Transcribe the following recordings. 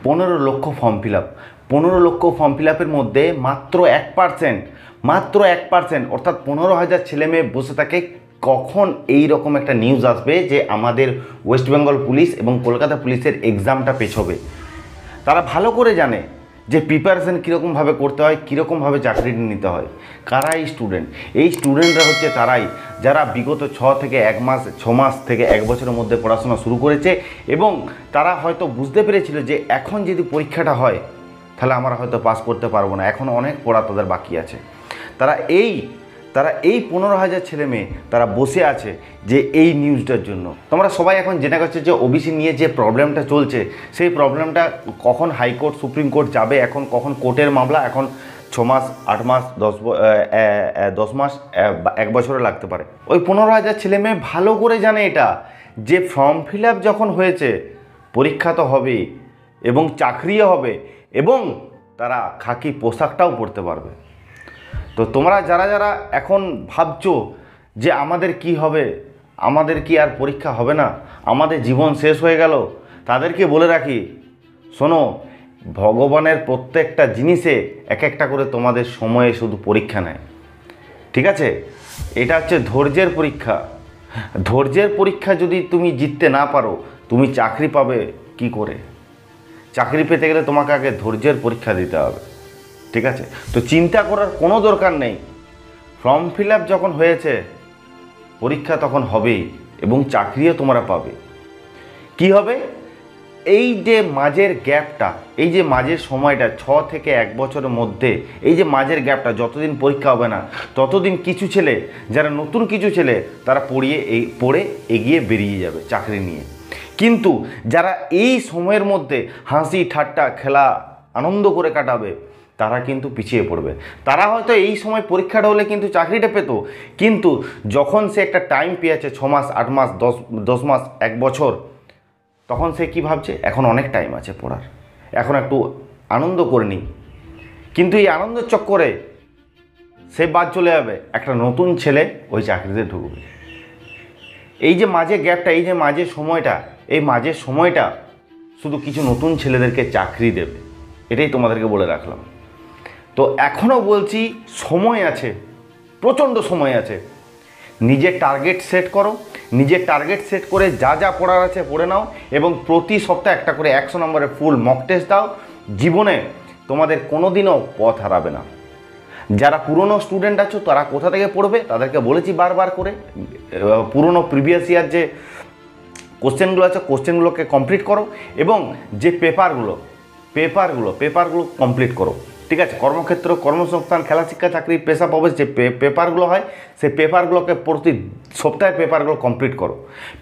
15 লক্ষ form fill up, 15 লক্ষ form fill আপের মধ্যে মাত্র 1% অর্থাৎ 15,000 ছেলে মেয়ে বসে থাকে। কখন এই রকম একটা নিউজ আসবে যে আমাদের ওয়েস্ট বেঙ্গল পুলিশ এবং কলকাতা পুলিশের এক্সামটা পেছবে? তারা ভালো করে জানে যে প্রিপারেশন কীরকমভাবে করতে হয়, কীরকমভাবে চাকরিটি নিতে হয়। কারা এই স্টুডেন্ট? এই স্টুডেন্টরা হচ্ছে তারাই যারা বিগত 6 মাস থেকে 1 বছরের মধ্যে পড়াশোনা শুরু করেছে এবং তারা হয়তো বুঝতে পেরেছিল যে এখন যদি পরীক্ষাটা হয় তাহলে আমরা হয়তো পাস করতে পারবো না, এখন অনেক পড়া তাদের বাকি আছে। তারা এই 15,000 ছেলে মেয়ে তারা বসে আছে যে এই নিউজটার জন্য। তোমরা সবাই এখন জেনে গেছো যে ওবিসি নিয়ে যে প্রবলেমটা চলছে, সেই প্রবলেমটা কখন হাইকোর্ট সুপ্রিম কোর্ট যাবে, এখন কখন কোর্টের মামলা, এখন 6 মাস 8 মাস 10 মাস 1 বছরও লাগতে পারে। ওই 15,000 ছেলে মেয়ে ভালো করে জানে এটা, যে ফর্ম ফিল আপ যখন হয়েছে পরীক্ষা তো হবেই এবং চাকরিও হবে এবং তারা খাকি পোশাকটাও পরতে পারবে। তো তোমরা যারা যারা এখন ভাবছো যে আমাদের কি হবে, আমাদের কি আর পরীক্ষা হবে না, আমাদের জীবন শেষ হয়ে গেল, তাদেরকে বলে রাখি, শোনো, ভগবানের প্রত্যেকটা জিনিসে এক একটা করে তোমাদের সময়ে শুধু পরীক্ষা নেয়, ঠিক আছে? এটা হচ্ছে ধৈর্যের পরীক্ষা। ধৈর্যের পরীক্ষা যদি তুমি জিততে না পারো, তুমি চাকরি পাবে কি করে? চাকরি পেতে গেলে তোমাকে আগে ধৈর্যের পরীক্ষা দিতে হবে, ঠিক আছে? তো চিন্তা করার কোনো দরকার নেই। ফর্ম ফিল আপ যখন হয়েছে পরীক্ষা তখন হবেই এবং চাকরিও তোমরা পাবে। কি হবে? এই যে মাঝের গ্যাপটা, এই যে মাঝের সময়টা 6 থেকে 1 বছরের মধ্যে, এই যে মাঝের গ্যাপটা, যতদিন পরীক্ষা হবে না ততদিন কিছু ছেলে, যারা নতুন কিছু ছেলে, তারা পড়ে এগিয়ে বেরিয়ে যাবে চাকরি নিয়ে। কিন্তু যারা এই সময়ের মধ্যে হাসি ঠাট্টা খেলা আনন্দ করে কাটাবে, তারা কিন্তু পিছিয়ে পড়বে। তারা হয়তো এই সময় পরীক্ষাটা হলে কিন্তু চাকরিটা পেত, কিন্তু যখন সে একটা টাইম পেয়েছে 6 মাস 8 মাস 10 মাস 1 বছর, তখন সে কী ভাবছে, এখন অনেক টাইম আছে পড়ার, এখন একটু আনন্দ করে নিই। কিন্তু এই আনন্দের চক্করে সে বাদ চলে যাবে, একটা নতুন ছেলে ওই চাকরিতে ঢুকবে। এই যে মাঝে গ্যাপটা, এই যে মাঝে সময়টা, এই মাঝের সময়টা শুধু কিছু নতুন ছেলেদেরকে চাকরি দেবে, এটাই তোমাদেরকে বলে রাখলাম। তো এখনও বলছি, সময় আছে, প্রচণ্ড সময় আছে। নিজের টার্গেট সেট করো, নিজের টার্গেট সেট করে যা যা পড়ার আছে পড়ে নাও এবং প্রতি সপ্তাহে একটা করে 100 নম্বরের ফুল মক টেস্ট দাও। জীবনে তোমাদের কোনো দিনও পথ হারাবে না। যারা পুরনো স্টুডেন্ট আছো তারা কোথা থেকে পড়বে, তাদেরকে বলেছি বারবার করে, পুরনো প্রিভিয়াস ইয়ার যে কোশ্চেনগুলো আছে কোশ্চেনগুলোকে কমপ্লিট করো এবং যে পেপারগুলো কমপ্লিট করো, ঠিক আছে? কর্মক্ষেত্র, কর্মসংস্থান, খেলা, শিক্ষা, চাকরি, পেশা প্রবেশ যে পেপারগুলো হয়, সেই পেপারগুলোকে প্রতি সপ্তাহে পেপারগুলো কমপ্লিট করো।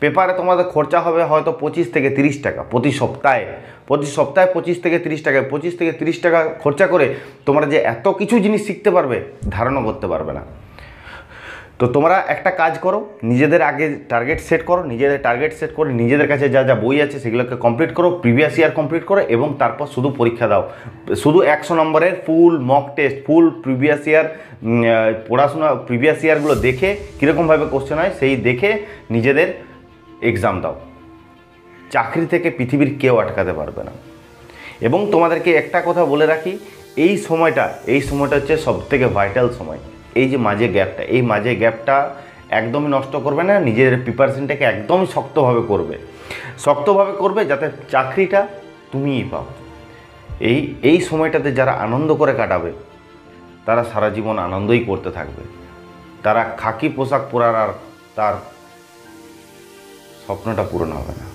পেপারে তোমাদের খরচা হবে হয়তো 25 থেকে 30 টাকা প্রতি সপ্তাহে 25 থেকে 30 টাকা, 25 থেকে 30 টাকা খরচা করে তোমরা যে এত কিছু জিনিস শিখতে পারবে, ধারণা করতে পারবে না। তো তোমরা একটা কাজ করো, নিজেদের আগে টার্গেট সেট করো, নিজেদের কাছে যা যা বই আছে সেগুলোকে কমপ্লিট করো, প্রিভিয়াস ইয়ার কমপ্লিট করো এবং তারপর শুধু পরীক্ষা দাও। শুধু 100 নম্বরের ফুল মক টেস্ট, ফুল প্রিভিয়াস ইয়ার পড়াশোনা, প্রিভিয়াস ইয়ারগুলো দেখে কীরকমভাবে কোশ্চেন হয় সেই দেখে নিজেদের এক্সাম দাও। চাকরি থেকে পৃথিবীর কেউ আটকাতে পারবে না। এবং তোমাদেরকে একটা কথা বলে রাখি, এই সময়টা হচ্ছে সবথেকে ভাইটাল সময়। এই যে মাঝে গ্যাপটা একদমই নষ্ট করবে না, নিজের প্রিপারেশনটাকে একদমই শক্তভাবে করবে যাতে চাকরিটা তুমিই পাও। এই সময়টাতে যারা আনন্দ করে কাটাবে তারা সারা জীবন আনন্দই করতে থাকবে। তারা খাকি পোশাক পরার আর তার স্বপ্নটা পূরণ হবে না।